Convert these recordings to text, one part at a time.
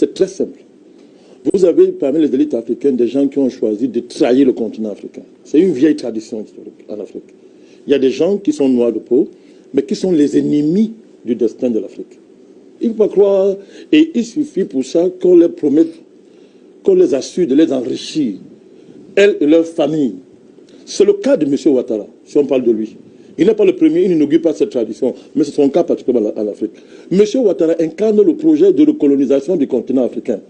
C'est très simple. Vous avez parmi les élites africaines des gens qui ont choisi de trahir le continent africain. C'est une vieille tradition historique en Afrique. Il y a des gens qui sont noirs de peau, mais qui sont les ennemis du destin de l'Afrique. Il ne faut pas croire, et il suffit pour ça qu'on les promette, qu'on les assure de les enrichir, elles et leurs familles. C'est le cas de M. Ouattara, si on parle de lui. Il n'est pas le premier, il n'inaugure pas cette tradition, mais c'est son cas particulièrement en Afrique. M. Ouattara incarne le projet de recolonisation du continent africain.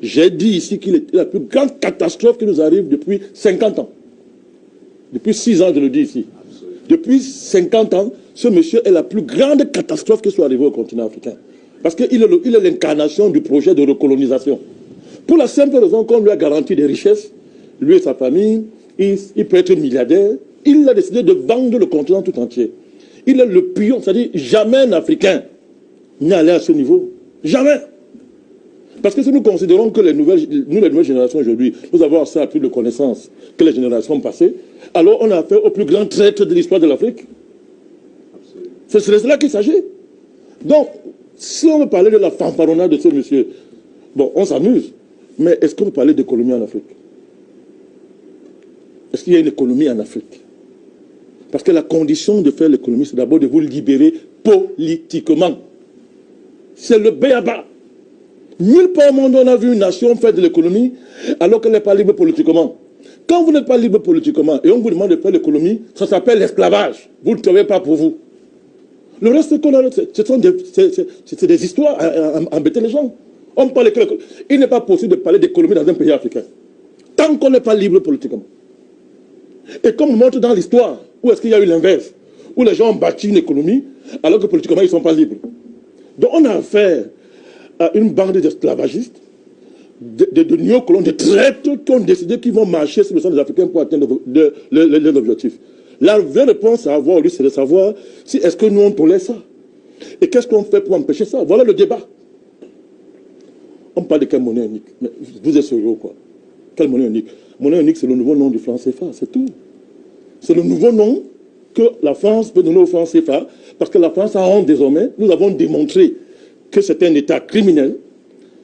J'ai dit ici qu'il est la plus grande catastrophe qui nous arrive depuis 50 ans. Depuis 6 ans, je le dis ici. Depuis 50 ans, ce monsieur est la plus grande catastrophe qui soit arrivée au continent africain. Parce qu'il est l'incarnation du projet de recolonisation. Pour la simple raison qu'on lui a garanti des richesses, lui et sa famille, il peut être milliardaire, il a décidé de vendre le continent tout entier. Il est le pion, c'est-à-dire jamais un Africain n'est allé à ce niveau. Jamais. Parce que si nous considérons que les nouvelles générations aujourd'hui, nous avons assez plus de connaissances que les générations passées, alors on a affaire au plus grand traître de l'histoire de l'Afrique. C'est de cela qu'il s'agit. Donc, si on veut parler de la fanfaronnade de ce monsieur, bon, on s'amuse, mais est-ce qu'on peut parler d'économie en Afrique? Est-ce qu'il y a une économie en Afrique? Parce que la condition de faire l'économie, c'est d'abord de vous libérer politiquement. C'est le b.a.-ba. Nulle part au monde on a vu une nation faire de l'économie alors qu'elle n'est pas libre politiquement. Quand vous n'êtes pas libre politiquement et on vous demande de faire l'économie, ça s'appelle l'esclavage. Vous ne travaillez pas pour vous. Le reste qu'on a, c'est des histoires à embêter les gens. On parle que il n'est pas possible de parler d'économie dans un pays africain tant qu'on n'est pas libre politiquement. Et comme on montre dans l'histoire, où est-ce qu'il y a eu l'inverse, où les gens ont bâti une économie alors que politiquement ils ne sont pas libres. Donc on a affaire à une bande d'esclavagistes, de néocolons, de traîtres qui ont décidé qu'ils vont marcher sur le sol des Africains pour atteindre leurs objectifs. La vraie réponse à avoir, c'est de savoir si est-ce que nous on tolère ça. Et qu'est-ce qu'on fait pour empêcher ça? Voilà le débat. On parle de quelle monnaie unique? Mais vous êtes sérieux quoi? Quelle monnaie unique? Monnaie unique, c'est le nouveau nom du franc CFA, c'est tout. C'est le nouveau nom que la France peut donner au franc CFA, parce que la France a honte désormais. Nous avons démontré que c'est un État criminel,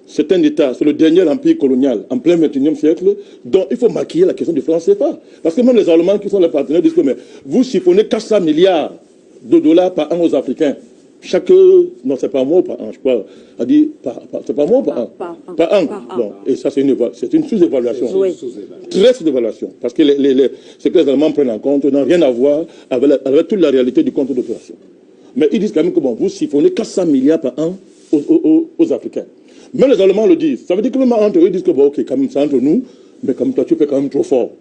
c'est un État, c'est le dernier empire colonial en plein 21e siècle, dont il faut maquiller la question du franc CFA. Parce que même les Allemands qui sont les partenaires disent que mais vous chiffonnez 400 milliards de dollars par an aux Africains. Chaque, non c'est pas un mot par an, je crois, a dit, c'est pas un mot par an. Par an. Bon, et ça c'est une sous-évaluation. Oui. Très sous-évaluation. Parce que ce que les Allemands prennent en compte n'a rien à voir avec toute la réalité du compte d'opération. Mais ils disent quand même que bon, vous siphonnez 400 milliards par an aux Africains. Même les Allemands le disent. Ça veut dire que même entre eux, ils disent que bon, ok, quand même c'est entre nous, mais comme toi tu fais quand même trop fort.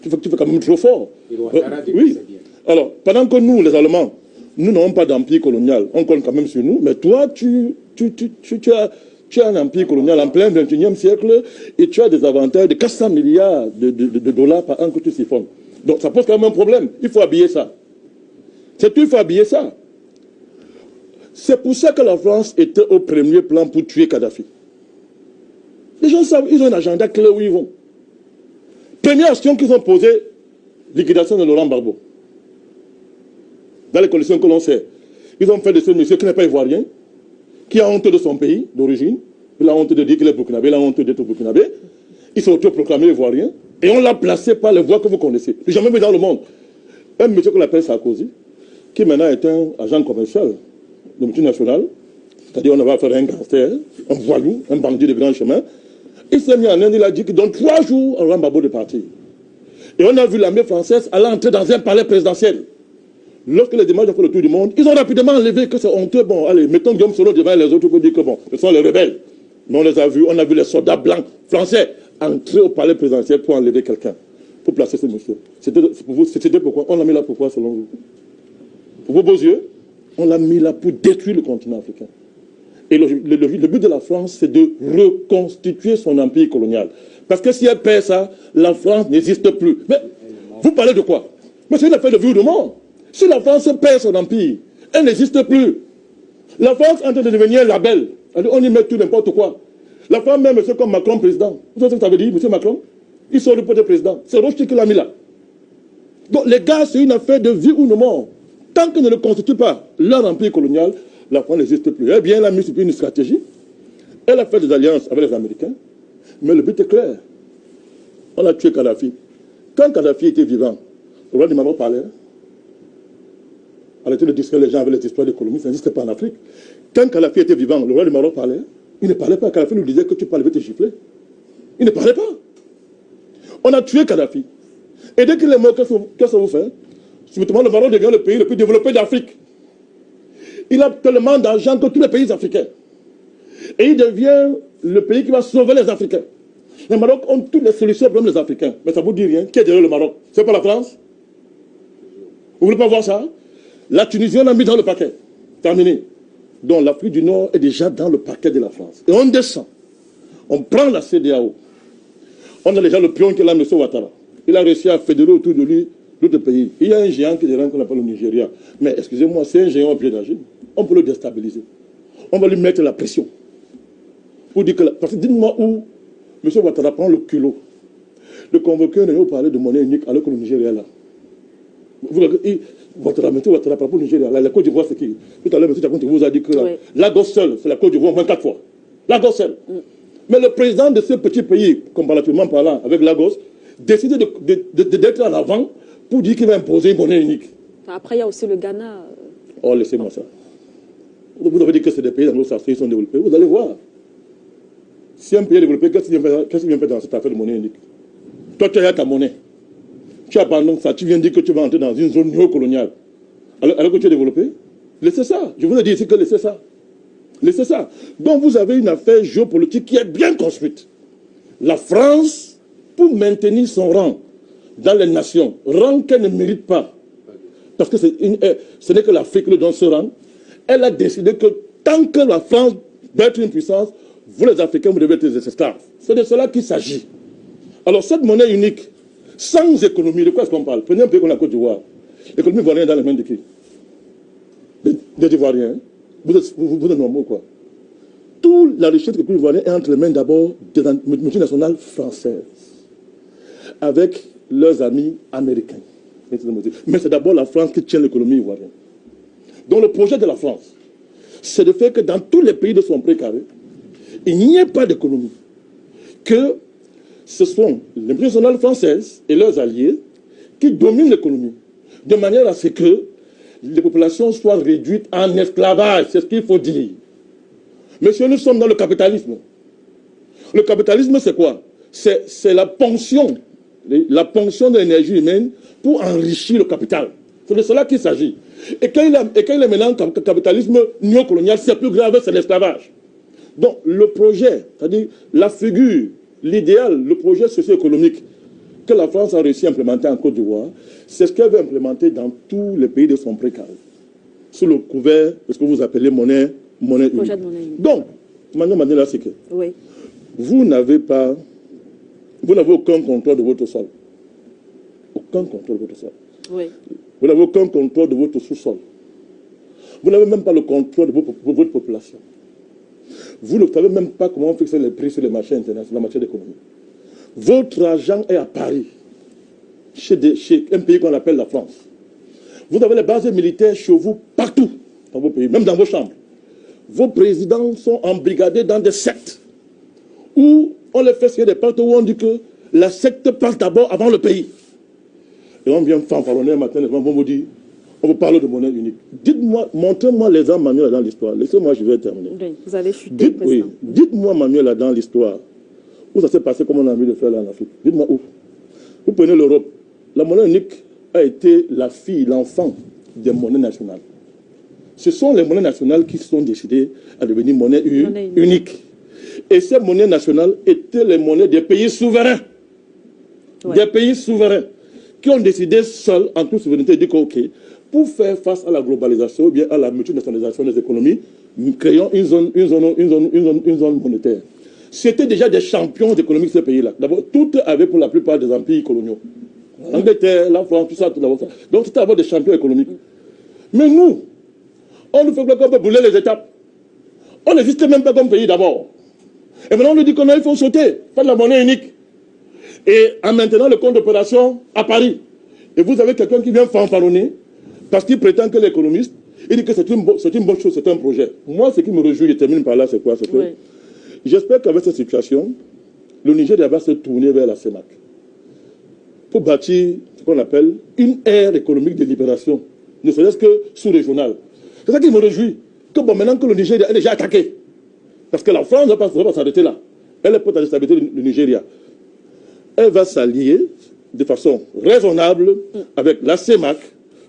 Tu fais quand même trop fort. Oui. Alors, pendant que nous, les Allemands, nous n'avons pas d'empire colonial, on compte quand même sur nous, mais toi, tu as un empire colonial en plein 21e siècle et tu as des avantages de 400 milliards de dollars par an que tu siphonnes. Donc ça pose quand même un problème. Il faut habiller ça. C'est tout, il faut habiller ça. C'est pour ça que la France était au premier plan pour tuer Kadhafi. Les gens savent, ils ont un agenda clair où ils vont. Première action qu'ils ont posée, liquidation de Laurent Gbagbo. Dans les conditions que l'on sait, ils ont fait de ce monsieur qui n'est pas ivoirien, qui a honte de son pays d'origine, il a honte de dire qu'il est burkinabé, il a honte d'être burkinabé, il s'est autoproclamé ivoirien, et on l'a placé par les voies que vous connaissez. J'ai jamais vu dans le monde un monsieur qu'on appelle Sarkozy, qui maintenant est un agent commercial de multinationale, c'est-à-dire on avait affaire à un gangster, un voyou, un bandit de grand chemin. Il s'est mis en Inde, il a dit que dans 3 jours, on aura Gbagbo de partir. Et on a vu l'armée française aller entrer dans un palais présidentiel. Lorsque les images ont fait le tour du monde, ils ont rapidement enlevé que c'est honteux. Bon, allez, mettons Guillaume Soro devant les autres pour dire que bon, ce sont les rebelles. Mais on les a vus, on a vu les soldats blancs français entrer au palais présidentiel pour enlever quelqu'un, pour placer ce monsieur. C'était pourquoi? On l'a mis là pourquoi selon vous? Pour vos beaux yeux, on l'a mis là pour détruire le continent africain. Et le but de la France, c'est de reconstituer son empire colonial. Parce que si elle perd ça, la France n'existe plus. Mais vous parlez de quoi? Mais c'est une affaire de vie ou de mort. Si la France perd son empire, elle n'existe plus. La France est en train de devenir un label. On y met tout n'importe quoi. La France met monsieur comme Macron président. Vous savez ce que ça veut dire, monsieur Macron? Ils sont le pote président. C'est Rothschild qui l'a mis là. Donc les gars, c'est une affaire de vie ou de mort. Tant qu'ils ne le constituent pas leur empire colonial, la France n'existe plus. Eh bien, elle a mis sur pied une stratégie. Elle a fait des alliances avec les Américains, mais le but est clair. On a tué Kadhafi. Quand Kadhafi était vivant, le roi du Maroc parlait. Arrêtez de distraire les gens avec les histoires de colonie, ça n'existe pas en Afrique. Quand Kadhafi était vivant, le roi du Maroc parlait. Il ne parlait pas. Kadhafi nous disait que tu parles, je vais te gifler. Il ne parlait pas. On a tué Kadhafi. Et dès qu'il est mort, qu'est-ce que ça vous fait? Subitement, le Maroc devient le pays le plus développé d'Afrique. Il a tellement d'argent que tous les pays africains. Et il devient le pays qui va sauver les Africains. Les Maroc ont toutes les solutions pour les Africains. Mais ça ne vous dit rien. Qui est derrière le Maroc? C'est pas la France? Vous ne voulez pas voir ça? La Tunisie, on a mis dans le paquet. Terminé. Donc l'Afrique du Nord est déjà dans le paquet de la France. Et on descend. On prend la CEDEAO. On a déjà le pion qui est là, M. Ouattara. Il a réussi à fédérer autour de lui d'autres pays. Il y a un géant qui est là qu'on appelle le Nigeria. Mais excusez-moi, c'est un géant au pied d'agir. On peut le déstabiliser. On va lui mettre la pression. Pour dire que parce que dites-moi où M. Ouattara prend le culot de convoquer un réunion pour parler de monnaie unique alors que le Nigeria est là. Ouattara pour le Nigeria. La Côte d'Ivoire, c'est qui? Tout à l'heure, M. Takonti vous a dit que Lagos seul, c'est la Côte d'Ivoire 24 fois. Lagos seul. Mais le président de ce petit pays, comparativement parlant avec Lagos, décide d'être en avant pour dire qu'il va imposer une monnaie unique. Après, il y a aussi le Ghana. Oh, laissez-moi ça. Vous avez dit que c'est des pays anglo-saxons qui sont développés. Vous allez voir. Si un pays est développé, qu'est-ce qu'il vient faire dans cette affaire de monnaie unique? Toi, tu as ta monnaie. Tu abandonnes ça. Tu viens dire que tu vas entrer dans une zone néocoloniale. Alors que tu es développé? Laissez ça. Je vous ai dit ici que laissez ça. Laissez ça. Donc vous avez une affaire géopolitique qui est bien construite. La France, pour maintenir son rang dans les nations, rang qu'elle ne mérite pas, parce que ce n'est que l'Afrique qui donne ce rang, elle a décidé que tant que la France doit être une puissance, vous les Africains, vous devez être des esclaves. C'est de cela qu'il s'agit. Alors cette monnaie unique, sans économie, de quoi est-ce qu'on parle? Prenez un pays comme la Côte d'Ivoire. L'économie ivoirienne est dans les mains de qui? Des Ivoiriens. Vous êtes normaux, quoi. Toute la richesse de l'économie ivoirienne est entre les mains d'abord des multinationales françaises, avec leurs amis américains. Mais c'est d'abord la France qui tient l'économie ivoirienne. Donc le projet de la France, c'est de faire que dans tous les pays de son précaré, il n'y ait pas d'économie. Que ce sont les multinationales françaises et leurs alliés qui dominent l'économie, de manière à ce que les populations soient réduites en esclavage. C'est ce qu'il faut dire. Monsieur, nous sommes dans le capitalisme. Le capitalisme, c'est quoi? C'est la ponction de l'énergie humaine pour enrichir le capital. C'est de cela qu'il s'agit. Et quand il est maintenant capitalisme néocolonial, c'est plus grave, c'est l'esclavage. Donc, le projet, c'est-à-dire la figure, l'idéal, le projet socio-économique que la France a réussi à implémenter en Côte d'Ivoire, c'est ce qu'elle veut implémenter dans tous les pays de son précaré, sous le couvert de ce que vous appelez monnaie unique. Donc, Mandela, c'est que vous n'avez aucun contrôle de votre sol. Aucun contrôle de votre sol. Oui. Vous n'avez aucun contrôle de votre sous-sol. Vous n'avez même pas le contrôle de votre population. Vous ne savez même pas comment fixer les prix sur les marchés internationaux en matière d'économie. Votre argent est à Paris, chez un pays qu'on appelle la France. Vous avez les bases militaires chez vous partout dans vos pays, même dans vos chambres. Vos présidents sont embrigadés dans des sectes où on les fait signer des pactes où on dit que la secte passe d'abord avant le pays. Et on vient fanfaronner un matin, on vous dit, on vous parle de monnaie unique. Dites-moi, montrez-moi les armes manuelles dans l'histoire. Laissez-moi, je vais terminer. Oui, vous allez chuter. Dites-moi, Manuel, dans l'histoire, où ça s'est passé comme on a envie de faire là en Afrique. Dites-moi où. Vous prenez l'Europe. La monnaie unique a été la fille, l'enfant des monnaies nationales. Ce sont les monnaies nationales qui sont décidées à devenir monnaie unique. Et ces monnaies nationales étaient les monnaies des pays souverains. Ouais. Des pays souverains qui ont décidé seuls, en toute souveraineté, de dire OK, pour faire face à la globalisation ou bien à la multinationalisation des économies, nous créons une zone monétaire. C'était déjà des champions économiques de ces pays-là. D'abord, tout avait pour la plupart des empires coloniaux. L'Angleterre, la France, tout ça, tout d'abord ça. Donc c'était d'abord des champions économiques. Mais nous, on nous fait quoi qu'on peut brûler les étapes. On n'existe même pas comme pays d'abord. Et maintenant on nous dit qu'il faut sauter, faire de la monnaie unique. Et en maintenant le compte d'opération à Paris. Et vous avez quelqu'un qui vient fanfaronner parce qu'il prétend que l'économiste, il dit que c'est une bonne chose, c'est un projet. Moi, ce qui me réjouit, je termine par là, c'est quoi? C'est que J'espère qu'avec cette situation, le Nigeria va se tourner vers la CEMAC pour bâtir ce qu'on appelle une ère économique de libération, ne serait-ce que sous-régionale. C'est ça qui me réjouit. Que bon, maintenant que le Nigeria est déjà attaqué, parce que la France ne va pas s'arrêter là, elle est prête à déstabiliser le Nigeria. Elle va s'allier de façon raisonnable avec la CEMAC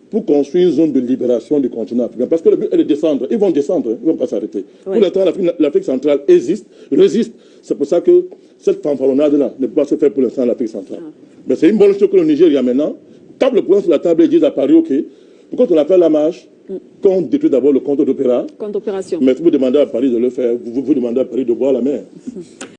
pour construire une zone de libération du continent africain. Parce que le but est de descendre. Ils vont descendre, ils ne vont pas s'arrêter. Ouais. Pour l'instant, l'Afrique centrale résiste. C'est pour ça que cette fanfaronnade-là ne peut pas se faire pour l'instant en Afrique centrale. Mais c'est une bonne chose que le Nigeria maintenant tape le poing sur la table et dit à Paris, OK, pourquoi on appelle la marche, qu'on détruit d'abord le compte d'opéra. Compte d'opération. Mais vous demandez à Paris de le faire, vous demandez à Paris de boire la mer.